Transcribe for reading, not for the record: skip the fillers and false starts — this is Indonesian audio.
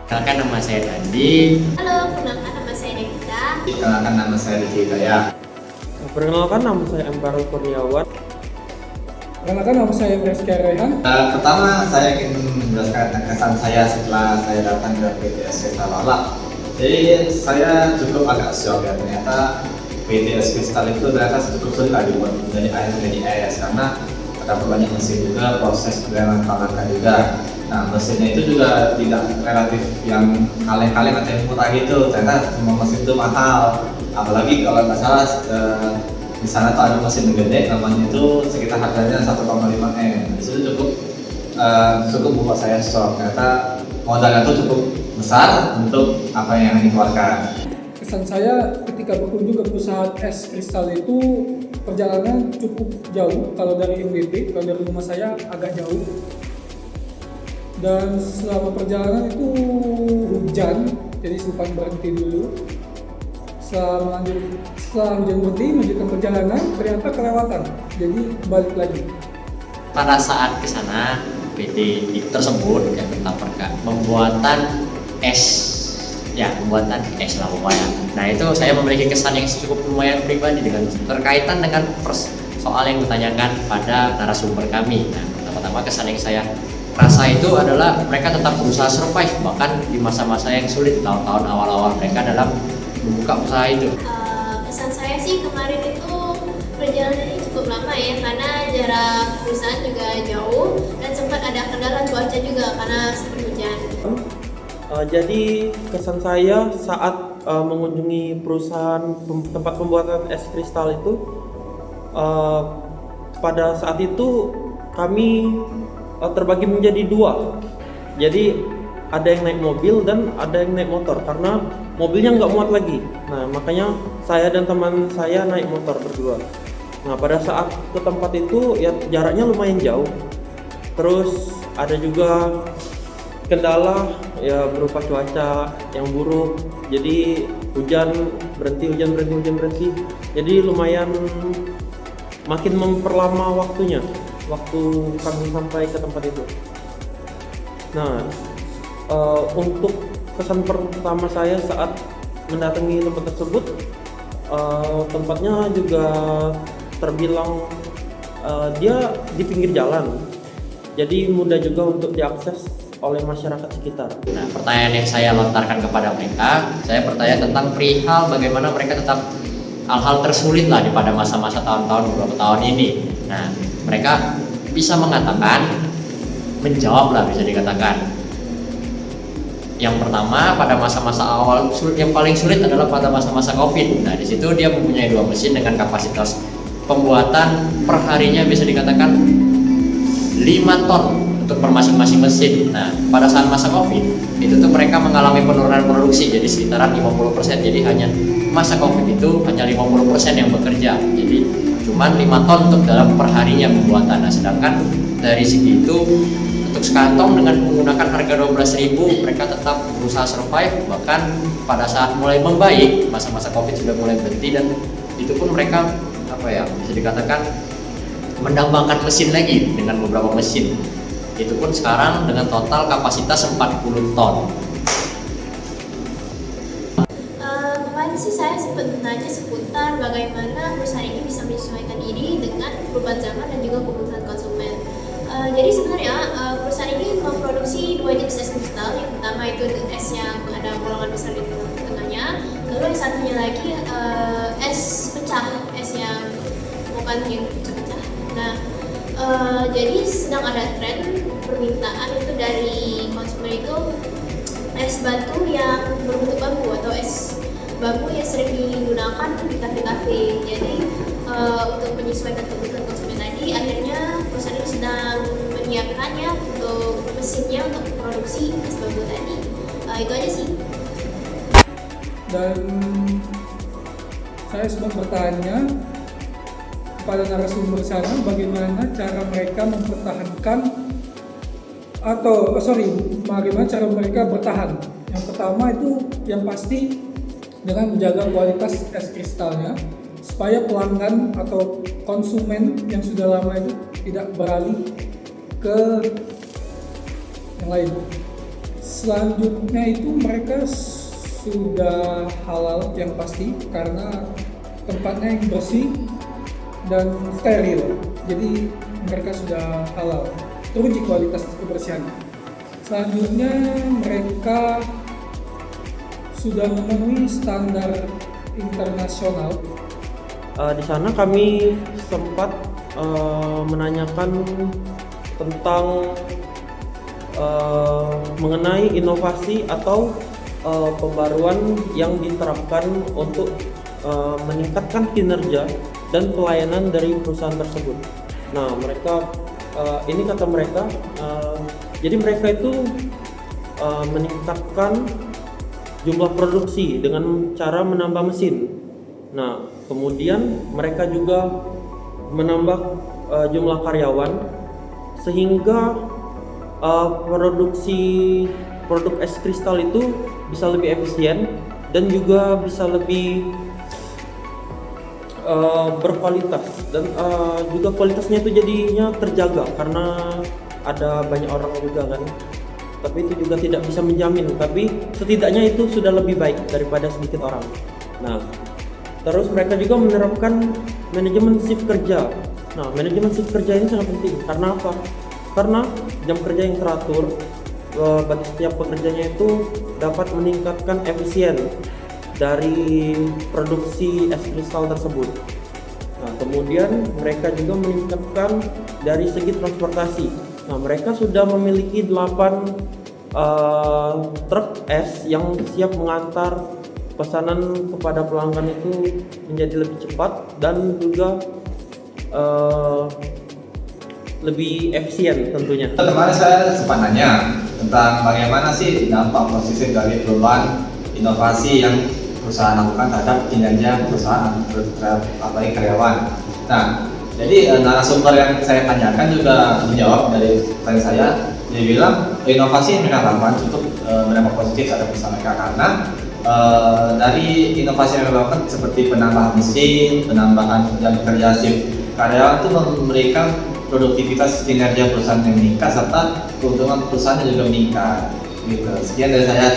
Kenalkan nama saya Dandi. Halo, kenalkan nama saya Devita. Perkenalkan nama saya Rizky Hidayat. Perkenalkan nama saya Embarel Kurniawan. Perkenalkan nama saya Rizky Rehan. Pertama saya ingin menjelaskan kesan saya setelah saya datang ke PTS Kristal Lala. Jadi saya cukup agak shock ya, ternyata PTS Kristal itu ternyata cukup sulit dibuat dari air menjadi es karena ada banyak mesin juga, proses yang langkah juga. Nah, mesinnya itu juga tidak relatif yang kaleng-kaleng atau yang murah gitu. Ternyata semua mesin itu mahal. Apalagi kalau nggak salah di sana tuh ada mesin gede, namanya itu sekitar harganya 1,5 M. Di situ cukup membuat saya shock. Ternyata modalnya itu cukup besar untuk apa yang dikeluarkan. Kesan saya ketika berkunjung ke perusahaan es kristal itu perjalanan cukup jauh. Kalau dari NWP, kalau dari rumah saya agak jauh. Dan selama perjalanan itu hujan, jadi sempat berhenti dulu. Setelah hujan berhenti, melanjutkan perjalanan, ternyata kelewatan. Jadi balik lagi. Pada saat ke sana, PT tersebut yang kita pembuatan es, ya pembuatan es lah pokoknya. Nah itu saya memiliki kesan yang cukup lumayan pribadi dengan terkaitan dengan soal yang ditanyakan pada narasumber kami. Nah pertama-tama kesan yang saya rasa itu adalah mereka tetap berusaha survive bahkan di masa-masa yang sulit, tahun-tahun awal-awal mereka dalam membuka usaha itu. Kesan saya sih kemarin itu perjalanannya cukup lama ya, karena jarak perusahaan juga jauh dan sempat ada kendala cuaca juga karena seperti hujan. Jadi kesan saya saat mengunjungi perusahaan tempat pembuatan es kristal itu, pada saat itu kami terbagi menjadi dua. Jadi ada yang naik mobil dan ada yang naik motor karena mobilnya nggak muat lagi. Nah makanya saya dan teman saya naik motor berdua. Nah pada saat ke tempat itu ya jaraknya lumayan jauh. Terus ada juga kendala ya berupa cuaca yang buruk. Jadi hujan berhenti. Jadi lumayan makin memperlama waktunya waktu kami sampai ke tempat itu. Nah, untuk kesan pertama saya saat mendatangi tempat tersebut, tempatnya juga terbilang dia di pinggir jalan, jadi mudah juga untuk diakses oleh masyarakat sekitar. Nah, pertanyaan yang saya lontarkan kepada mereka, saya bertanya tentang perihal bagaimana mereka tetap hal-hal tersulit lah di pada masa-masa tahun-tahun beberapa tahun ini. Nah, mereka bisa mengatakan, menjawab lah bisa dikatakan. Yang pertama pada masa-masa awal yang paling sulit adalah pada masa-masa COVID. Nah, di situ dia mempunyai 2 mesin dengan kapasitas pembuatan perharinya bisa dikatakan 5 ton untuk per masing-masing mesin. Nah, pada saat masa COVID itu tuh mereka mengalami penurunan produksi jadi sekitaran 50%. Jadi hanya masa COVID itu hanya 50% yang bekerja. Jadi cuman 5 ton untuk dalam perharinya pembuatan. Nah, sedangkan dari segi itu untuk sekantong dengan menggunakan harga 12.000 mereka tetap berusaha survive, bahkan pada saat mulai membaik masa-masa COVID sudah mulai berhenti dan itu pun mereka bisa dikatakan mendambangkan mesin lagi dengan beberapa mesin. Itu pun sekarang dengan total kapasitas 40 ton. Kemarin sih saya sempat bertanya seputar bagaimana perusahaan ini bisa menyesuaikan diri dengan perubahan zaman dan juga kebutuhan konsumen. Jadi sebenarnya perusahaan ini memproduksi 2 jenis es kristal. Yang pertama itu es yang ada bolongan besar di tengahnya. Lalu yang satunya lagi es pecah, es yang bukan yang pecah-pecah. Nah, jadi sedang ada tren permintaan itu dari konsumen itu es batu yang berbentuk bambu atau es bambu yang sering digunakan di kafe-kafe. Jadi untuk menyesuaikan kebutuhan konsumen tadi, akhirnya perusahaan ini sedang menyiapkannya untuk mesinnya untuk produksi es bambu tadi. Itu aja sih. Dan saya sempat bertanya kepada narasumber sana bagaimana cara mereka mempertahankan bagaimana cara mereka bertahan. Yang pertama itu yang pasti dengan menjaga kualitas es kristalnya supaya pelanggan atau konsumen yang sudah lama itu tidak beralih ke yang lain. Selanjutnya itu mereka sudah halal yang pasti karena tempatnya yang bersih dan steril. Jadi mereka sudah halal, teruji kualitas kebersihannya. Selanjutnya mereka sudah memenuhi standar internasional. Di sana kami sempat menanyakan tentang mengenai inovasi atau pembaruan yang diterapkan untuk meningkatkan kinerja dan pelayanan dari perusahaan tersebut. Nah, mereka ini kata mereka, jadi mereka itu meningkatkan jumlah produksi dengan cara menambah mesin. Nah, kemudian mereka juga menambah jumlah karyawan sehingga produksi produk es kristal itu bisa lebih efisien dan juga bisa lebih berkualitas, dan juga kualitasnya itu jadinya terjaga karena ada banyak orang juga kan, tapi itu juga tidak bisa menjamin, tapi setidaknya itu sudah lebih baik daripada sedikit orang. Nah, terus mereka juga menerapkan manajemen shift kerja. Nah, manajemen shift kerja ini sangat penting karena apa? Karena jam kerja yang teratur bagi setiap pekerjanya itu dapat meningkatkan efisien dari produksi es kristal tersebut. Nah, kemudian mereka juga meningkatkan dari segi transportasi. Nah, mereka sudah memiliki 8 truk es yang siap mengantar pesanan kepada pelanggan itu menjadi lebih cepat dan juga lebih efisien tentunya. Kemarin saya sempat nanya tentang bagaimana sih dampak positif dari perubahan inovasi yang perusahaan lakukan terhadap kinerja perusahaan, apalagi karyawan. Nah, jadi narasumber yang saya tanyakan juga menjawab dari tanya saya. Dia bilang inovasi yang mereka lakukan cukup berdampak positif terhadap perusahaan mereka karena dari inovasi yang mereka lakukan seperti penambahan mesin, penambahan jam kerja shift karyawan itu memberikan produktivitas kinerja perusahaan yang meningkat serta keuntungan perusahaan juga meningkat. Gitu. Sekian dari saya.